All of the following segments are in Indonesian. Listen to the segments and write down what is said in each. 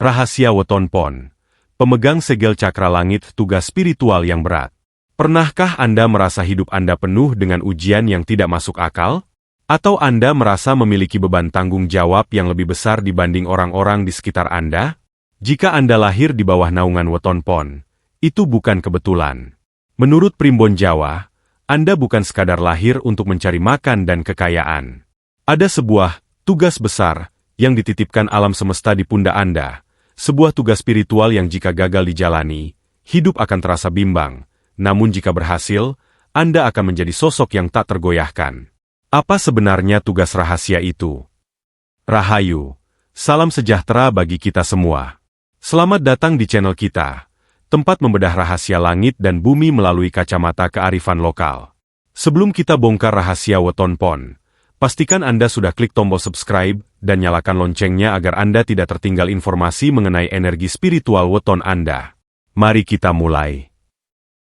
Rahasia Weton Pon. Pemegang segel cakra langit, tugas spiritual yang berat. Pernahkah Anda merasa hidup Anda penuh dengan ujian yang tidak masuk akal? Atau Anda merasa memiliki beban tanggung jawab yang lebih besar dibanding orang-orang di sekitar Anda? Jika Anda lahir di bawah naungan Weton Pon, itu bukan kebetulan. Menurut Primbon Jawa, Anda bukan sekadar lahir untuk mencari makan dan kekayaan. Ada sebuah tugas besar yang dititipkan alam semesta di pundak Anda. Sebuah tugas spiritual yang jika gagal dijalani, hidup akan terasa bimbang. Namun jika berhasil, Anda akan menjadi sosok yang tak tergoyahkan. Apa sebenarnya tugas rahasia itu? Rahayu, salam sejahtera bagi kita semua. Selamat datang di channel kita, tempat membedah rahasia langit dan bumi melalui kacamata kearifan lokal. Sebelum kita bongkar rahasia Weton Pon, pastikan Anda sudah klik tombol subscribe dan nyalakan loncengnya agar Anda tidak tertinggal informasi mengenai energi spiritual weton Anda. Mari kita mulai.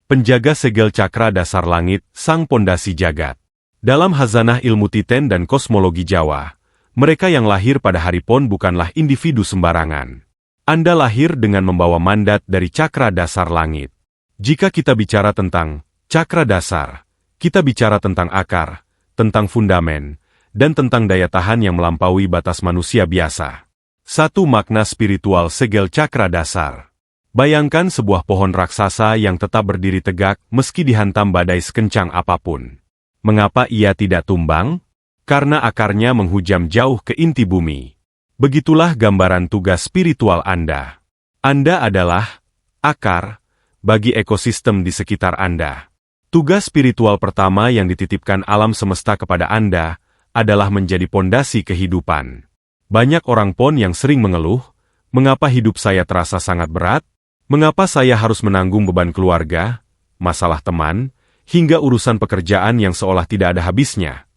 Penjaga segel cakra dasar langit, sang pondasi jagat. Dalam hazanah ilmu Titen dan kosmologi Jawa, mereka yang lahir pada hari Pon bukanlah individu sembarangan. Anda lahir dengan membawa mandat dari cakra dasar langit. Jika kita bicara tentang cakra dasar, kita bicara tentang akar, tentang fundamen, dan tentang daya tahan yang melampaui batas manusia biasa. Satu makna spiritual segel cakra dasar. Bayangkan sebuah pohon raksasa yang tetap berdiri tegak meski dihantam badai sekencang apapun. Mengapa ia tidak tumbang? Karena akarnya menghujam jauh ke inti bumi. Begitulah gambaran tugas spiritual Anda. Anda adalah akar bagi ekosistem di sekitar Anda. Tugas spiritual pertama yang dititipkan alam semesta kepada Anda adalah menjadi pondasi kehidupan. Banyak orang Pon yang sering mengeluh, mengapa hidup saya terasa sangat berat? Mengapa saya harus menanggung beban keluarga, masalah teman, hingga urusan pekerjaan yang seolah tidak ada habisnya?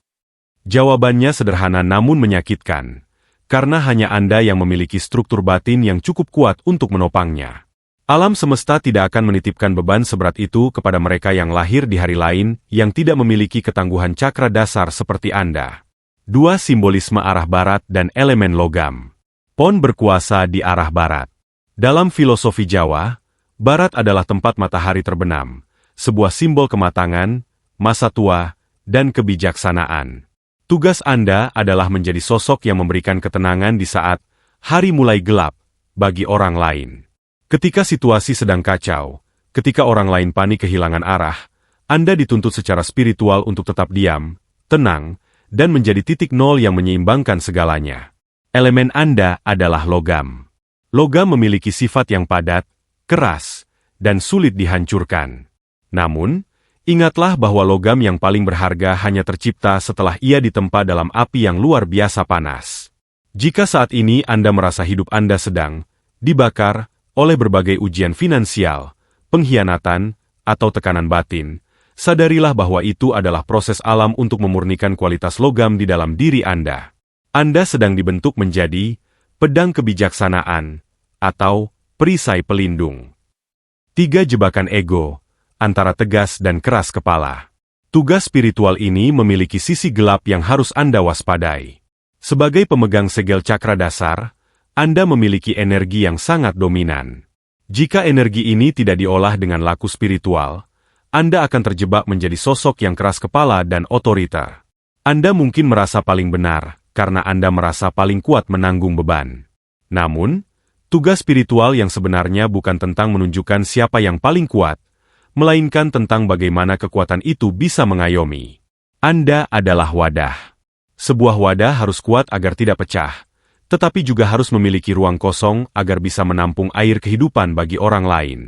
Jawabannya sederhana namun menyakitkan, karena hanya Anda yang memiliki struktur batin yang cukup kuat untuk menopangnya. Alam semesta tidak akan menitipkan beban seberat itu kepada mereka yang lahir di hari lain yang tidak memiliki ketangguhan cakra dasar seperti Anda. Dua simbolisme arah barat dan elemen logam. Pon berkuasa di arah barat. Dalam filosofi Jawa, barat adalah tempat matahari terbenam, sebuah simbol kematangan, masa tua, dan kebijaksanaan. Tugas Anda adalah menjadi sosok yang memberikan ketenangan di saat hari mulai gelap bagi orang lain. Ketika situasi sedang kacau, ketika orang lain panik kehilangan arah, Anda dituntut secara spiritual untuk tetap diam, tenang, dan menjadi titik nol yang menyeimbangkan segalanya. Elemen Anda adalah logam. Logam memiliki sifat yang padat, keras, dan sulit dihancurkan. Namun, ingatlah bahwa logam yang paling berharga hanya tercipta setelah ia ditempa dalam api yang luar biasa panas. Jika saat ini Anda merasa hidup Anda sedang dibakar oleh berbagai ujian finansial, pengkhianatan, atau tekanan batin, sadarilah bahwa itu adalah proses alam untuk memurnikan kualitas logam di dalam diri Anda. Anda sedang dibentuk menjadi pedang kebijaksanaan atau perisai pelindung. 3 jebakan ego, antara tegas dan keras kepala. Tugas spiritual ini memiliki sisi gelap yang harus Anda waspadai. Sebagai pemegang segel cakra dasar, Anda memiliki energi yang sangat dominan. Jika energi ini tidak diolah dengan laku spiritual, Anda akan terjebak menjadi sosok yang keras kepala dan otoriter. Anda mungkin merasa paling benar, karena Anda merasa paling kuat menanggung beban. Namun, tugas spiritual yang sebenarnya bukan tentang menunjukkan siapa yang paling kuat, melainkan tentang bagaimana kekuatan itu bisa mengayomi. Anda adalah wadah. Sebuah wadah harus kuat agar tidak pecah, tetapi juga harus memiliki ruang kosong agar bisa menampung air kehidupan bagi orang lain.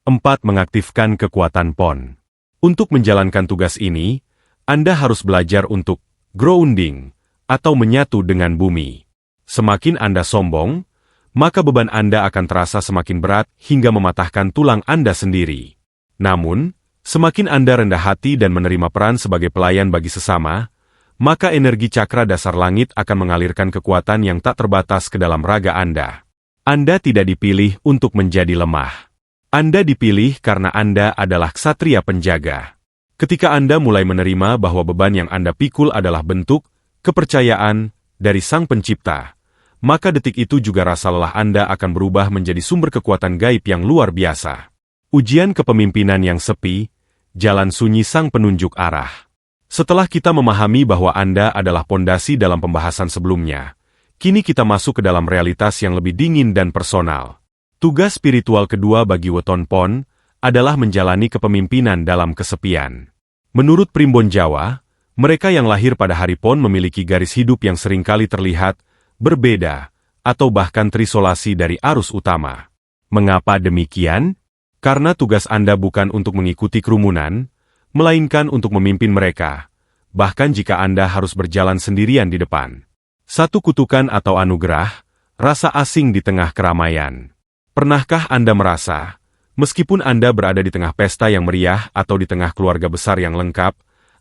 4. Mengaktifkan kekuatan Pon. Untuk menjalankan tugas ini, Anda harus belajar untuk grounding atau menyatu dengan bumi. Semakin Anda sombong, maka beban Anda akan terasa semakin berat hingga mematahkan tulang Anda sendiri. Namun, semakin Anda rendah hati dan menerima peran sebagai pelayan bagi sesama, maka energi cakra dasar langit akan mengalirkan kekuatan yang tak terbatas ke dalam raga Anda. Anda tidak dipilih untuk menjadi lemah. Anda dipilih karena Anda adalah ksatria penjaga. Ketika Anda mulai menerima bahwa beban yang Anda pikul adalah bentuk kepercayaan dari Sang Pencipta, maka detik itu juga rasa lelah Anda akan berubah menjadi sumber kekuatan gaib yang luar biasa. Ujian kepemimpinan yang sepi, jalan sunyi sang penunjuk arah. Setelah kita memahami bahwa Anda adalah pondasi dalam pembahasan sebelumnya, kini kita masuk ke dalam realitas yang lebih dingin dan personal. Tugas spiritual kedua bagi Weton Pon adalah menjalani kepemimpinan dalam kesepian. Menurut Primbon Jawa, mereka yang lahir pada hari Pon memiliki garis hidup yang seringkali terlihat berbeda, atau bahkan terisolasi dari arus utama. Mengapa demikian? Karena tugas Anda bukan untuk mengikuti kerumunan, melainkan untuk memimpin mereka, bahkan jika Anda harus berjalan sendirian di depan. Satu kutukan atau anugerah, rasa asing di tengah keramaian. Pernahkah Anda merasa, meskipun Anda berada di tengah pesta yang meriah atau di tengah keluarga besar yang lengkap,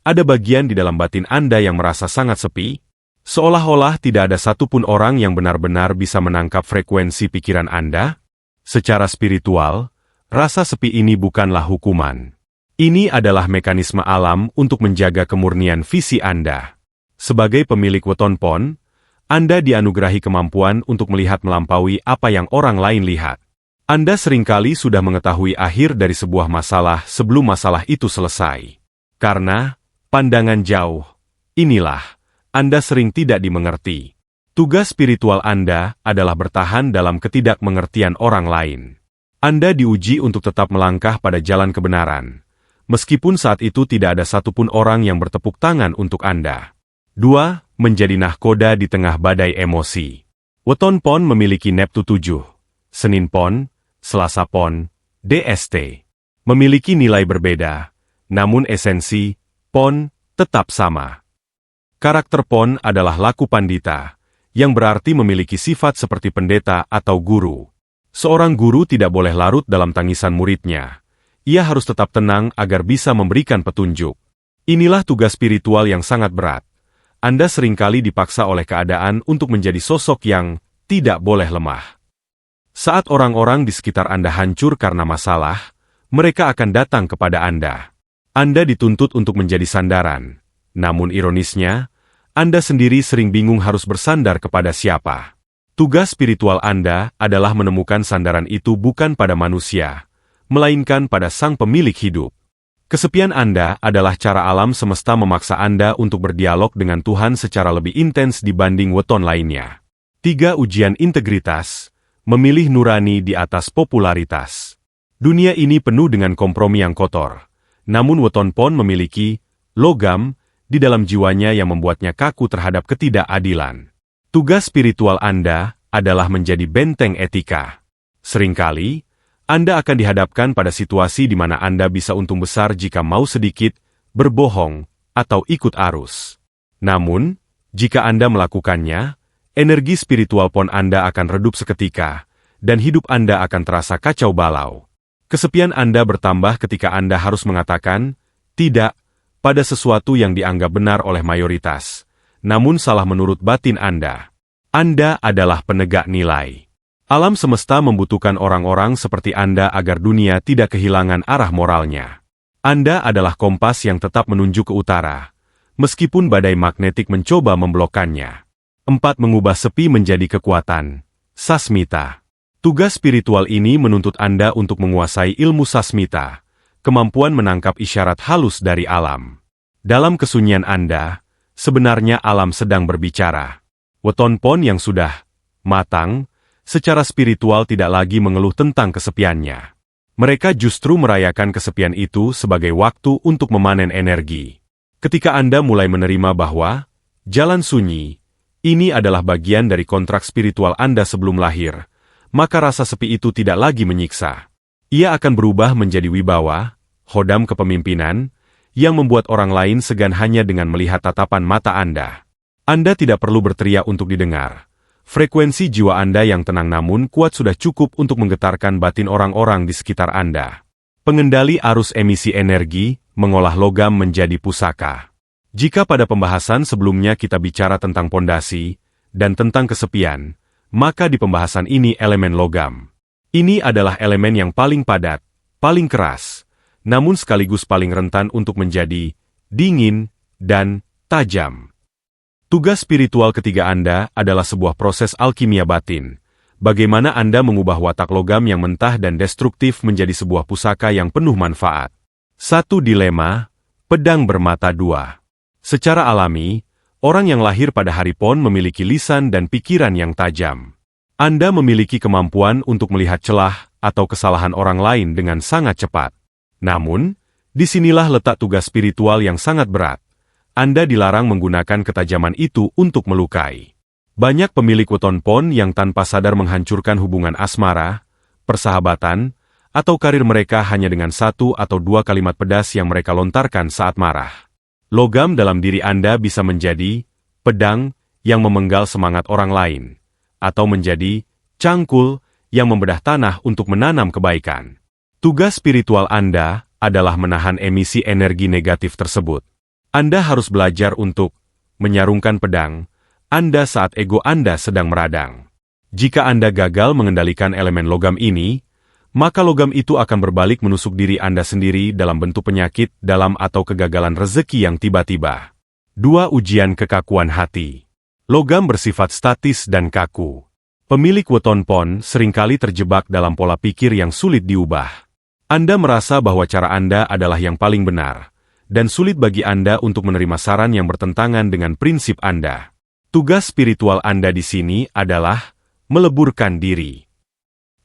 ada bagian di dalam batin Anda yang merasa sangat sepi? Seolah-olah tidak ada satupun orang yang benar-benar bisa menangkap frekuensi pikiran Anda? Secara spiritual, rasa sepi ini bukanlah hukuman. Ini adalah mekanisme alam untuk menjaga kemurnian visi Anda. Sebagai pemilik Weton Pon, Anda dianugerahi kemampuan untuk melihat melampaui apa yang orang lain lihat. Anda seringkali sudah mengetahui akhir dari sebuah masalah sebelum masalah itu selesai. Karena pandangan jauh, inilah Anda sering tidak dimengerti. Tugas spiritual Anda adalah bertahan dalam ketidakmengertian orang lain. Anda diuji untuk tetap melangkah pada jalan kebenaran, meskipun saat itu tidak ada satupun orang yang bertepuk tangan untuk Anda. 2. Menjadi nahkoda di tengah badai emosi. Weton Pon memiliki Neptu 7, Senin Pon, Selasa Pon, DST. Memiliki nilai berbeda, namun esensi Pon tetap sama. Karakter Pon adalah laku pandita, yang berarti memiliki sifat seperti pendeta atau guru. Seorang guru tidak boleh larut dalam tangisan muridnya. Ia harus tetap tenang agar bisa memberikan petunjuk. Inilah tugas spiritual yang sangat berat. Anda seringkali dipaksa oleh keadaan untuk menjadi sosok yang tidak boleh lemah. Saat orang-orang di sekitar Anda hancur karena masalah, mereka akan datang kepada Anda. Anda dituntut untuk menjadi sandaran. Namun ironisnya, Anda sendiri sering bingung harus bersandar kepada siapa. Tugas spiritual Anda adalah menemukan sandaran itu bukan pada manusia, melainkan pada sang pemilik hidup. Kesepian Anda adalah cara alam semesta memaksa Anda untuk berdialog dengan Tuhan secara lebih intens dibanding weton lainnya. 3. Ujian integritas, memilih nurani di atas popularitas. Dunia ini penuh dengan kompromi yang kotor, namun Weton Pon memiliki logam di dalam jiwanya yang membuatnya kaku terhadap ketidakadilan. Tugas spiritual Anda adalah menjadi benteng etika. Seringkali, Anda akan dihadapkan pada situasi di mana Anda bisa untung besar jika mau sedikit, berbohong, atau ikut arus. Namun, jika Anda melakukannya, energi spiritual Pon Anda akan redup seketika, dan hidup Anda akan terasa kacau balau. Kesepian Anda bertambah ketika Anda harus mengatakan, tidak, pada sesuatu yang dianggap benar oleh mayoritas, namun salah menurut batin Anda. Anda adalah penegak nilai. Alam semesta membutuhkan orang-orang seperti Anda agar dunia tidak kehilangan arah moralnya. Anda adalah kompas yang tetap menunjuk ke utara, meskipun badai magnetik mencoba memblokkannya. 4. Mengubah sepi menjadi kekuatan. Sasmita. Tugas spiritual ini menuntut Anda untuk menguasai ilmu sasmita, kemampuan menangkap isyarat halus dari alam. Dalam kesunyian Anda, sebenarnya alam sedang berbicara. Weton Pon yang sudah matang, secara spiritual tidak lagi mengeluh tentang kesepiannya. Mereka justru merayakan kesepian itu sebagai waktu untuk memanen energi. Ketika Anda mulai menerima bahwa jalan sunyi, ini adalah bagian dari kontrak spiritual Anda sebelum lahir, maka rasa sepi itu tidak lagi menyiksa. Ia akan berubah menjadi wibawa, hodam kepemimpinan, yang membuat orang lain segan hanya dengan melihat tatapan mata Anda. Anda tidak perlu berteriak untuk didengar. Frekuensi jiwa Anda yang tenang namun kuat sudah cukup untuk menggetarkan batin orang-orang di sekitar Anda. Pengendali arus emisi energi, mengolah logam menjadi pusaka. Jika pada pembahasan sebelumnya kita bicara tentang pondasi dan tentang kesepian, maka di pembahasan ini elemen logam. Ini adalah elemen yang paling padat, paling keras, namun sekaligus paling rentan untuk menjadi dingin dan tajam. Tugas spiritual ketiga Anda adalah sebuah proses alkimia batin. Bagaimana Anda mengubah watak logam yang mentah dan destruktif menjadi sebuah pusaka yang penuh manfaat. 1 dilema, pedang bermata dua. Secara alami, orang yang lahir pada hari Pon memiliki lisan dan pikiran yang tajam. Anda memiliki kemampuan untuk melihat celah atau kesalahan orang lain dengan sangat cepat. Namun, disinilah letak tugas spiritual yang sangat berat. Anda dilarang menggunakan ketajaman itu untuk melukai. Banyak pemilik weton Pon yang tanpa sadar menghancurkan hubungan asmara, persahabatan, atau karir mereka hanya dengan 1 atau 2 kalimat pedas yang mereka lontarkan saat marah. Logam dalam diri Anda bisa menjadi pedang yang memenggal semangat orang lain, atau menjadi cangkul yang membedah tanah untuk menanam kebaikan. Tugas spiritual Anda adalah menahan emisi energi negatif tersebut. Anda harus belajar untuk menyarungkan pedang Anda saat ego Anda sedang meradang. Jika Anda gagal mengendalikan elemen logam ini, maka logam itu akan berbalik menusuk diri Anda sendiri dalam bentuk penyakit dalam atau kegagalan rezeki yang tiba-tiba. 2. Ujian kekakuan hati. Logam bersifat statis dan kaku. Pemilik weton Pon seringkali terjebak dalam pola pikir yang sulit diubah. Anda merasa bahwa cara Anda adalah yang paling benar, dan sulit bagi Anda untuk menerima saran yang bertentangan dengan prinsip Anda. Tugas spiritual Anda di sini adalah meleburkan diri.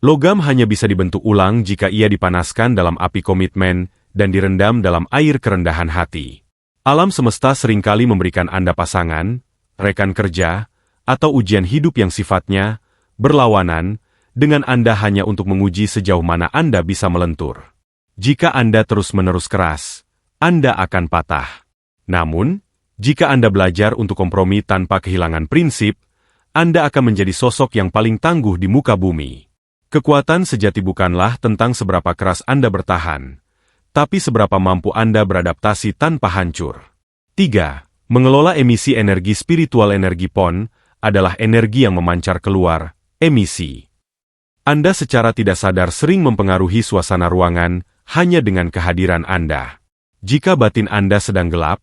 Logam hanya bisa dibentuk ulang jika ia dipanaskan dalam api komitmen dan direndam dalam air kerendahan hati. Alam semesta seringkali memberikan Anda pasangan, rekan kerja, atau ujian hidup yang sifatnya berlawanan dengan Anda hanya untuk menguji sejauh mana Anda bisa melentur. Jika Anda terus-menerus keras, Anda akan patah. Namun, jika Anda belajar untuk kompromi tanpa kehilangan prinsip, Anda akan menjadi sosok yang paling tangguh di muka bumi. Kekuatan sejati bukanlah tentang seberapa keras Anda bertahan, tapi seberapa mampu Anda beradaptasi tanpa hancur. 3. Mengelola emisi energi spiritual. Energi Pon adalah energi yang memancar keluar, emisi. Anda secara tidak sadar sering mempengaruhi suasana ruangan hanya dengan kehadiran Anda. Jika batin Anda sedang gelap,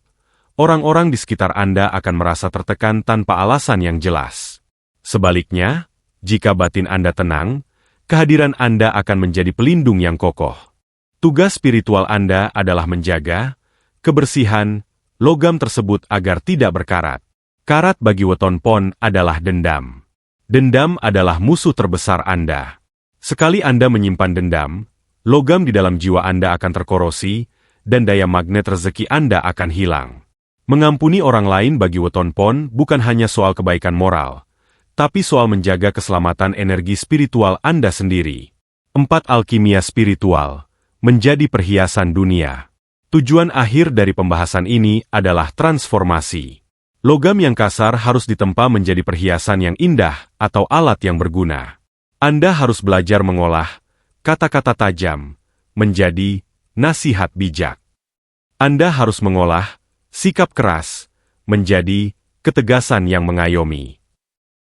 orang-orang di sekitar Anda akan merasa tertekan tanpa alasan yang jelas. Sebaliknya, jika batin Anda tenang, kehadiran Anda akan menjadi pelindung yang kokoh. Tugas spiritual Anda adalah menjaga kebersihan logam tersebut agar tidak berkarat. Karat bagi weton Pon adalah dendam. Dendam adalah musuh terbesar Anda. Sekali Anda menyimpan dendam, logam di dalam jiwa Anda akan terkorosi, dan daya magnet rezeki Anda akan hilang. Mengampuni orang lain bagi weton Pon bukan hanya soal kebaikan moral, tapi soal menjaga keselamatan energi spiritual Anda sendiri. 4. Alkimia spiritual menjadi perhiasan dunia. Tujuan akhir dari pembahasan ini adalah transformasi. Logam yang kasar harus ditempa menjadi perhiasan yang indah atau alat yang berguna. Anda harus belajar mengolah kata-kata tajam menjadi nasihat bijak. Anda harus mengolah sikap keras menjadi ketegasan yang mengayomi.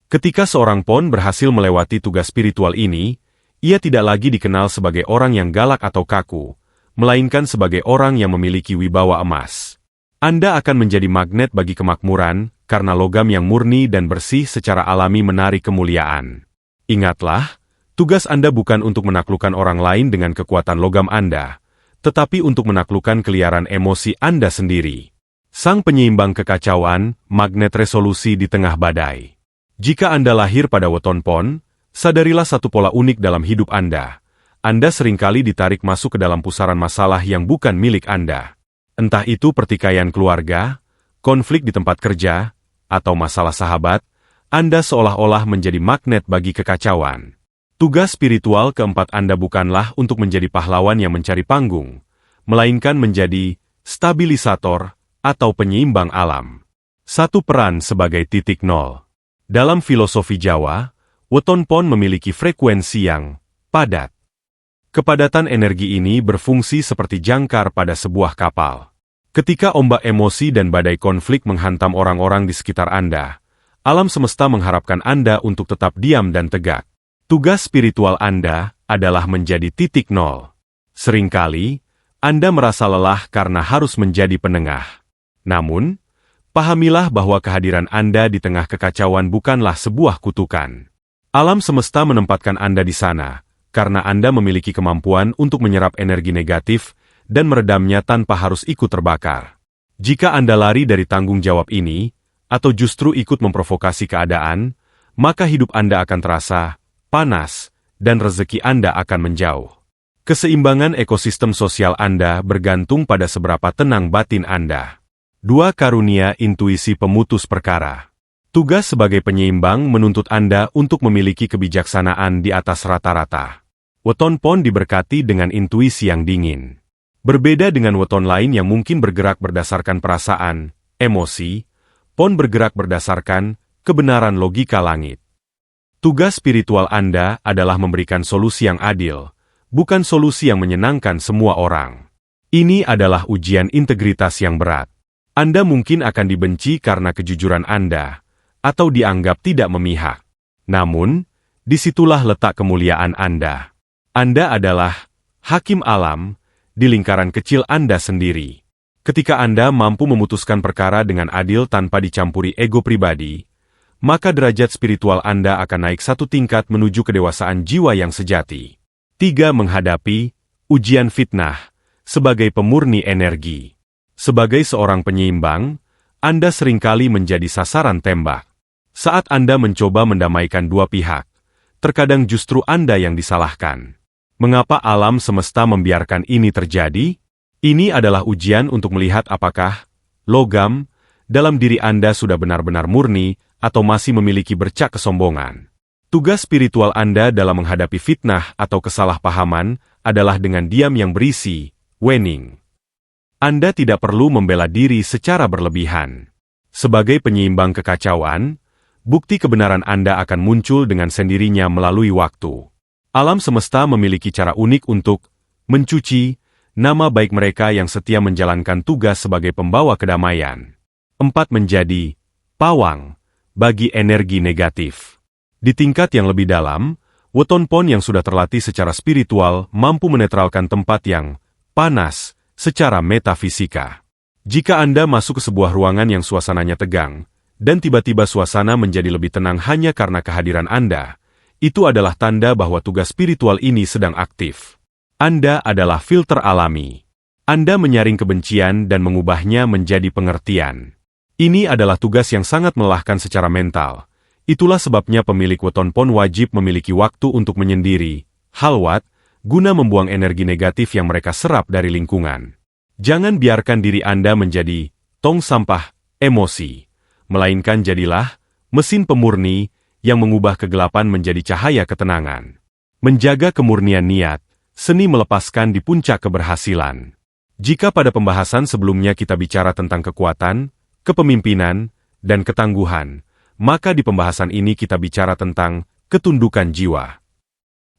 Ketika seorang Pon berhasil melewati tugas spiritual ini, ia tidak lagi dikenal sebagai orang yang galak atau kaku, melainkan sebagai orang yang memiliki wibawa emas. Anda akan menjadi magnet bagi kemakmuran, karena logam yang murni dan bersih secara alami menarik kemuliaan. Ingatlah, tugas Anda bukan untuk menaklukkan orang lain dengan kekuatan logam Anda, tetapi untuk menaklukkan keliaran emosi Anda sendiri. Sang penyeimbang kekacauan, magnet resolusi di tengah badai. Jika Anda lahir pada weton Pon, sadarilah satu pola unik dalam hidup Anda. Anda seringkali ditarik masuk ke dalam pusaran masalah yang bukan milik Anda. Entah itu pertikaian keluarga, konflik di tempat kerja, atau masalah sahabat, Anda seolah-olah menjadi magnet bagi kekacauan. Tugas spiritual keempat Anda bukanlah untuk menjadi pahlawan yang mencari panggung, melainkan menjadi stabilisator atau penyeimbang alam. Satu peran sebagai titik nol. Dalam filosofi Jawa, weton Pon memiliki frekuensi yang padat. Kepadatan energi ini berfungsi seperti jangkar pada sebuah kapal. Ketika ombak emosi dan badai konflik menghantam orang-orang di sekitar Anda, alam semesta mengharapkan Anda untuk tetap diam dan tegak. Tugas spiritual Anda adalah menjadi titik nol. Seringkali, Anda merasa lelah karena harus menjadi penengah. Namun, Pahamilah bahwa kehadiran Anda di tengah kekacauan bukanlah sebuah kutukan. Alam semesta menempatkan Anda di sana, karena Anda memiliki kemampuan untuk menyerap energi negatif dan meredamnya tanpa harus ikut terbakar. Jika Anda lari dari tanggung jawab ini, atau justru ikut memprovokasi keadaan, maka hidup Anda akan terasa panas, dan rezeki Anda akan menjauh. Keseimbangan ekosistem sosial Anda bergantung pada seberapa tenang batin Anda. 2. Karunia intuisi pemutus perkara. Tugas sebagai penyeimbang menuntut Anda untuk memiliki kebijaksanaan di atas rata-rata. Weton Pon diberkati dengan intuisi yang dingin. Berbeda dengan weton lain yang mungkin bergerak berdasarkan perasaan, emosi, Pon bergerak berdasarkan kebenaran logika langit. Tugas spiritual Anda adalah memberikan solusi yang adil, bukan solusi yang menyenangkan semua orang. Ini adalah ujian integritas yang berat. Anda mungkin akan dibenci karena kejujuran Anda, atau dianggap tidak memihak. Namun, disitulah letak kemuliaan Anda. Anda adalah hakim alam di lingkaran kecil Anda sendiri. Ketika Anda mampu memutuskan perkara dengan adil tanpa dicampuri ego pribadi, maka derajat spiritual Anda akan naik satu tingkat menuju kedewasaan jiwa yang sejati. 3. Menghadapi ujian fitnah sebagai pemurni energi. Sebagai seorang penyeimbang, Anda seringkali menjadi sasaran tembak. Saat Anda mencoba mendamaikan dua pihak, terkadang justru Anda yang disalahkan. Mengapa alam semesta membiarkan ini terjadi? Ini adalah ujian untuk melihat apakah logam dalam diri Anda sudah benar-benar murni atau masih memiliki bercak kesombongan. Tugas spiritual Anda dalam menghadapi fitnah atau kesalahpahaman adalah dengan diam yang berisi wening. Anda tidak perlu membela diri secara berlebihan. Sebagai penyeimbang kekacauan, bukti kebenaran Anda akan muncul dengan sendirinya melalui waktu. Alam semesta memiliki cara unik untuk mencuci nama baik mereka yang setia menjalankan tugas sebagai pembawa kedamaian. 4. Menjadi pawang bagi energi negatif. Di tingkat yang lebih dalam, Weton Pon yang sudah terlatih secara spiritual mampu menetralkan tempat yang panas secara metafisika. Jika Anda masuk ke sebuah ruangan yang suasananya tegang, dan tiba-tiba suasana menjadi lebih tenang hanya karena kehadiran Anda, itu adalah tanda bahwa tugas spiritual ini sedang aktif. Anda adalah filter alami. Anda menyaring kebencian dan mengubahnya menjadi pengertian. Ini adalah tugas yang sangat melelahkan secara mental. Itulah sebabnya pemilik Weton Pon wajib memiliki waktu untuk menyendiri, halwat, guna membuang energi negatif yang mereka serap dari lingkungan. Jangan biarkan diri Anda menjadi tong sampah emosi, melainkan jadilah mesin pemurni yang mengubah kegelapan menjadi cahaya ketenangan. Menjaga kemurnian niat, seni melepaskan di puncak keberhasilan. Jika pada pembahasan sebelumnya kita bicara tentang kekuatan, kepemimpinan, dan ketangguhan, maka di pembahasan ini kita bicara tentang ketundukan jiwa.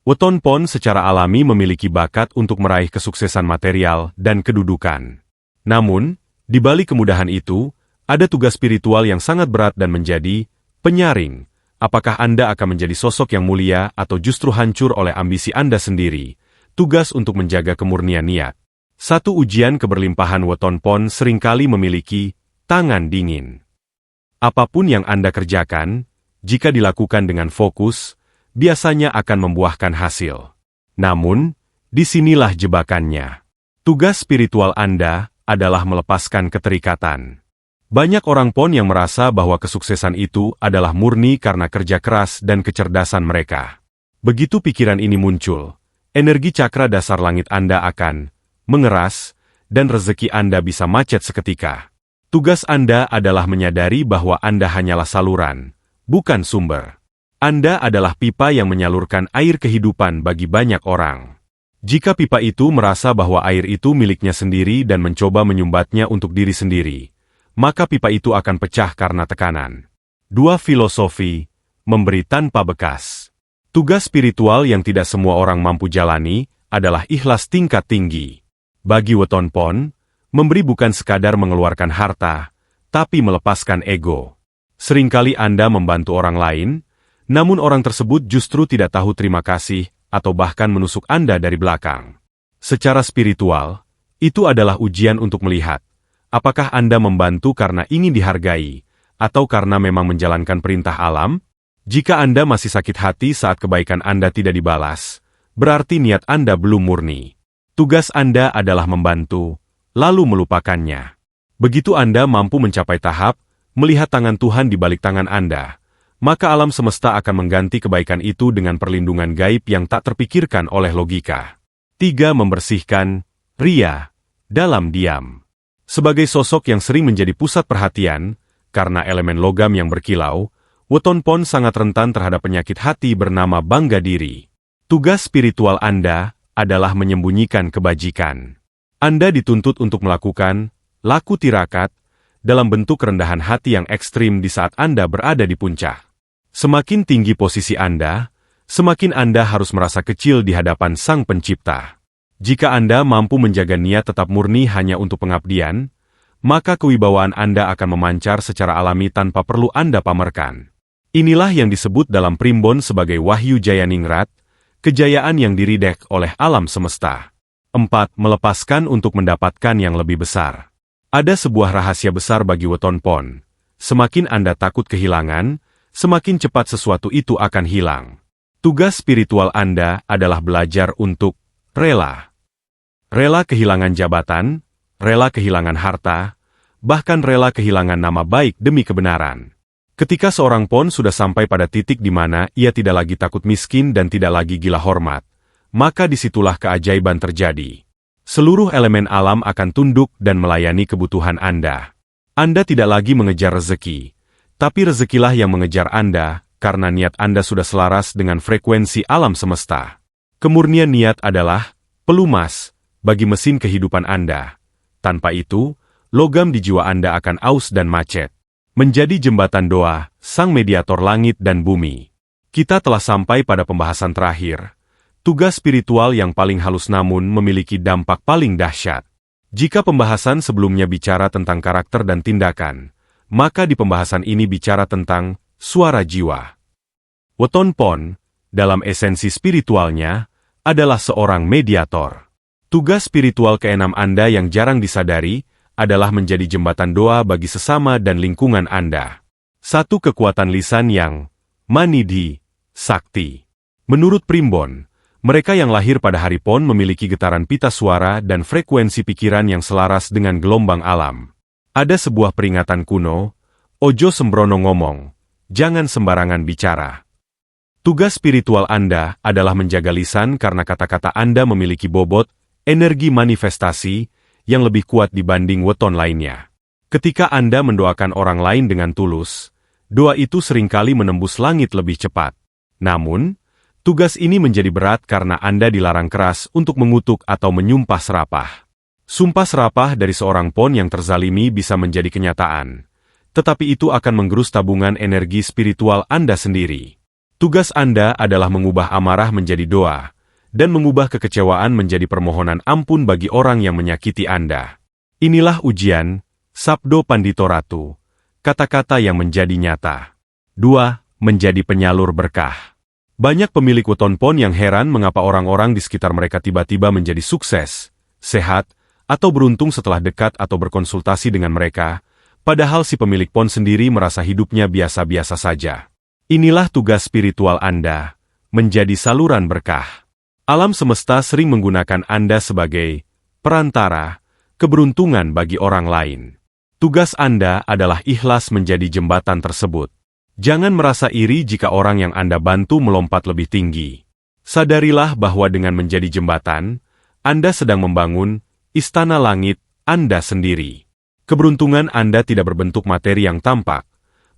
Weton Pon secara alami memiliki bakat untuk meraih kesuksesan material dan kedudukan. Namun, di balik kemudahan itu, ada tugas spiritual yang sangat berat dan menjadi penyaring. Apakah Anda akan menjadi sosok yang mulia atau justru hancur oleh ambisi Anda sendiri? Tugas untuk menjaga kemurnian niat. Satu ujian keberlimpahan Weton Pon seringkali memiliki tangan dingin. Apapun yang Anda kerjakan, jika dilakukan dengan fokus, biasanya akan membuahkan hasil. Namun, disinilah jebakannya. Tugas spiritual Anda adalah melepaskan keterikatan. Banyak orang Pon yang merasa bahwa kesuksesan itu adalah murni karena kerja keras dan kecerdasan mereka. Begitu pikiran ini muncul, energi cakra dasar langit Anda akan mengeras, dan rezeki Anda bisa macet seketika. Tugas Anda adalah menyadari bahwa Anda hanyalah saluran, bukan sumber. Anda adalah pipa yang menyalurkan air kehidupan bagi banyak orang. Jika pipa itu merasa bahwa air itu miliknya sendiri dan mencoba menyumbatnya untuk diri sendiri, maka pipa itu akan pecah karena tekanan. 2. Filosofi memberi tanpa bekas. Tugas spiritual yang tidak semua orang mampu jalani adalah ikhlas tingkat tinggi. Bagi Weton Pon, memberi bukan sekadar mengeluarkan harta, tapi melepaskan ego. Seringkali Anda membantu orang lain, namun orang tersebut justru tidak tahu terima kasih atau bahkan menusuk Anda dari belakang. Secara spiritual, itu adalah ujian untuk melihat Apakah Anda membantu karena ingin dihargai, atau karena memang menjalankan perintah alam? Jika Anda masih sakit hati saat kebaikan Anda tidak dibalas, berarti niat Anda belum murni. Tugas Anda adalah membantu, lalu melupakannya. Begitu Anda mampu mencapai tahap, melihat tangan Tuhan di balik tangan Anda, maka alam semesta akan mengganti kebaikan itu dengan perlindungan gaib yang tak terpikirkan oleh logika. 3. Membersihkan ria dalam diam. Sebagai sosok yang sering menjadi pusat perhatian, karena elemen logam yang berkilau, Weton Pon sangat rentan terhadap penyakit hati bernama bangga diri. Tugas spiritual Anda adalah menyembunyikan kebajikan. Anda dituntut untuk melakukan laku tirakat dalam bentuk kerendahan hati yang ekstrim di saat Anda berada di puncak. Semakin tinggi posisi Anda, semakin Anda harus merasa kecil di hadapan Sang Pencipta. Jika Anda mampu menjaga niat tetap murni hanya untuk pengabdian, maka kewibawaan Anda akan memancar secara alami tanpa perlu Anda pamerkan. Inilah yang disebut dalam primbon sebagai Wahyu Jayaningrat, kejayaan yang diridek oleh alam semesta. 4. Melepaskan untuk mendapatkan yang lebih besar. Ada sebuah rahasia besar bagi Weton Pon. Semakin Anda takut kehilangan, semakin cepat sesuatu itu akan hilang. Tugas spiritual Anda adalah belajar untuk rela. Rela kehilangan jabatan, rela kehilangan harta, bahkan rela kehilangan nama baik demi kebenaran. Ketika seorang Pon sudah sampai pada titik di mana ia tidak lagi takut miskin dan tidak lagi gila hormat, maka disitulah keajaiban terjadi. Seluruh elemen alam akan tunduk dan melayani kebutuhan Anda. Anda tidak lagi mengejar rezeki, tapi rezekilah yang mengejar Anda, karena niat Anda sudah selaras dengan frekuensi alam semesta. Kemurnian niat adalah pelumas bagi mesin kehidupan Anda. Tanpa itu, logam di jiwa Anda akan aus dan macet. Menjadi jembatan doa, sang mediator langit dan bumi. Kita telah sampai pada pembahasan terakhir. Tugas spiritual yang paling halus namun memiliki dampak paling dahsyat. Jika pembahasan sebelumnya bicara tentang karakter dan tindakan, maka di pembahasan ini bicara tentang suara jiwa. Weton Pon, dalam esensi spiritualnya, adalah seorang mediator. Tugas spiritual keenam Anda yang jarang disadari adalah menjadi jembatan doa bagi sesama dan lingkungan Anda. Satu kekuatan lisan yang manidhi, sakti. Menurut primbon, mereka yang lahir pada hari Pon memiliki getaran pita suara dan frekuensi pikiran yang selaras dengan gelombang alam. Ada sebuah peringatan kuno, ojo sembrono ngomong, jangan sembarangan bicara. Tugas spiritual Anda adalah menjaga lisan karena kata-kata Anda memiliki bobot, energi manifestasi yang lebih kuat dibanding weton lainnya. Ketika Anda mendoakan orang lain dengan tulus, doa itu seringkali menembus langit lebih cepat. Namun, tugas ini menjadi berat karena Anda dilarang keras untuk mengutuk atau menyumpah serapah. Sumpah serapah dari seorang Pon yang terzalimi bisa menjadi kenyataan, tetapi itu akan menggerus tabungan energi spiritual Anda sendiri. Tugas Anda adalah mengubah amarah menjadi doa, dan mengubah kekecewaan menjadi permohonan ampun bagi orang yang menyakiti Anda. Inilah ujian, Sabdo Pandito Ratu, kata-kata yang menjadi nyata. 2. Menjadi penyalur berkah. Banyak pemilik weton Pon yang heran mengapa orang-orang di sekitar mereka tiba-tiba menjadi sukses, sehat, atau beruntung setelah dekat atau berkonsultasi dengan mereka, padahal si pemilik Pon sendiri merasa hidupnya biasa-biasa saja. Inilah tugas spiritual Anda, menjadi saluran berkah. Alam semesta sering menggunakan Anda sebagai perantara, keberuntungan bagi orang lain. Tugas Anda adalah ikhlas menjadi jembatan tersebut. Jangan merasa iri jika orang yang Anda bantu melompat lebih tinggi. Sadarilah bahwa dengan menjadi jembatan, Anda sedang membangun istana langit Anda sendiri. Keberuntungan Anda tidak berbentuk materi yang tampak,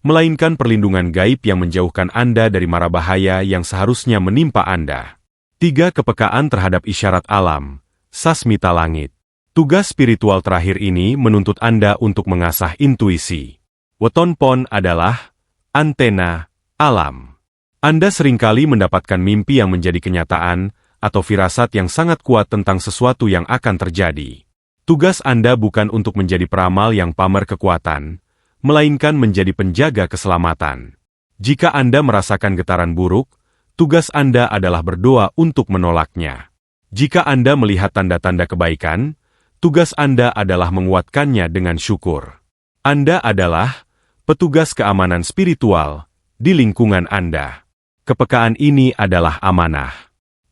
melainkan perlindungan gaib yang menjauhkan Anda dari mara bahaya yang seharusnya menimpa Anda. 3. Kepekaan terhadap isyarat alam, sasmita langit. Tugas spiritual terakhir ini menuntut Anda untuk mengasah intuisi. Weton Pon adalah antena alam. Anda seringkali mendapatkan mimpi yang menjadi kenyataan, atau firasat yang sangat kuat tentang sesuatu yang akan terjadi. Tugas Anda bukan untuk menjadi peramal yang pamer kekuatan, melainkan menjadi penjaga keselamatan. Jika Anda merasakan getaran buruk, tugas Anda adalah berdoa untuk menolaknya. Jika Anda melihat tanda-tanda kebaikan, Tugas Anda adalah menguatkannya dengan syukur. Anda adalah petugas keamanan spiritual di lingkungan Anda. Kepekaan ini adalah amanah.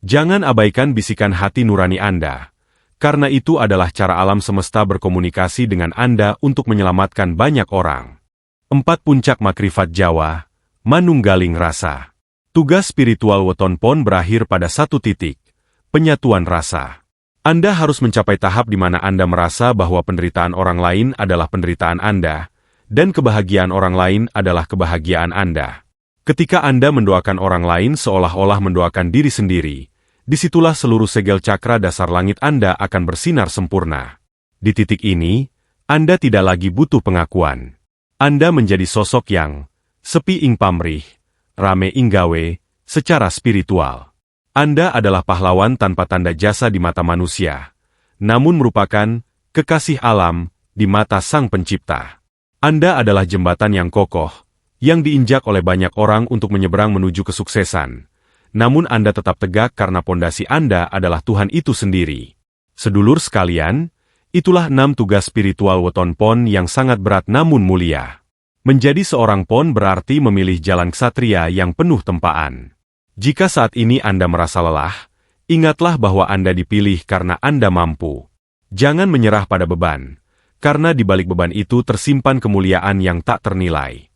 Jangan abaikan bisikan hati nurani Anda, karena itu adalah cara alam semesta berkomunikasi dengan Anda untuk menyelamatkan banyak orang. 4 Puncak Makrifat Jawa, Manunggaling Rasa. Tugas spiritual Weton Pon berakhir pada satu titik, penyatuan rasa. Anda harus mencapai tahap di mana Anda merasa bahwa penderitaan orang lain adalah penderitaan Anda, dan kebahagiaan orang lain adalah kebahagiaan Anda. Ketika Anda mendoakan orang lain seolah-olah mendoakan diri sendiri, disitulah seluruh segel cakra dasar langit Anda akan bersinar sempurna. Di titik ini, Anda tidak lagi butuh pengakuan. Anda menjadi sosok yang sepi ing pamrih, rame ing gawe, secara spiritual. Anda adalah pahlawan tanpa tanda jasa di mata manusia, namun merupakan kekasih alam di mata Sang Pencipta. Anda adalah jembatan yang kokoh, yang diinjak oleh banyak orang untuk menyeberang menuju kesuksesan. Namun Anda tetap tegak karena pondasi Anda adalah Tuhan itu sendiri. Sedulur sekalian, itulah 6 tugas spiritual Weton Pon yang sangat berat namun mulia. Menjadi seorang pon berarti memilih jalan ksatria yang penuh tempaan. Jika saat ini Anda merasa lelah, ingatlah bahwa Anda dipilih karena Anda mampu. Jangan menyerah pada beban, karena di balik beban itu tersimpan kemuliaan yang tak ternilai.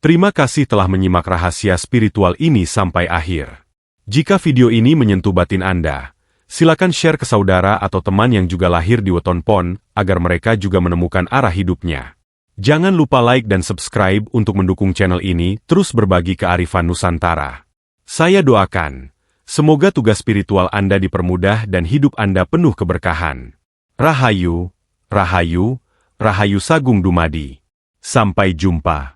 Terima kasih telah menyimak rahasia spiritual ini sampai akhir. Jika video ini menyentuh batin Anda, silakan share ke saudara atau teman yang juga lahir di Weton Pon, agar mereka juga menemukan arah hidupnya. Jangan lupa like dan subscribe untuk mendukung channel ini terus berbagi kearifan Nusantara. Saya doakan, semoga tugas spiritual Anda dipermudah dan hidup Anda penuh keberkahan. Rahayu, Rahayu, Rahayu Sagung Dumadi. Sampai jumpa.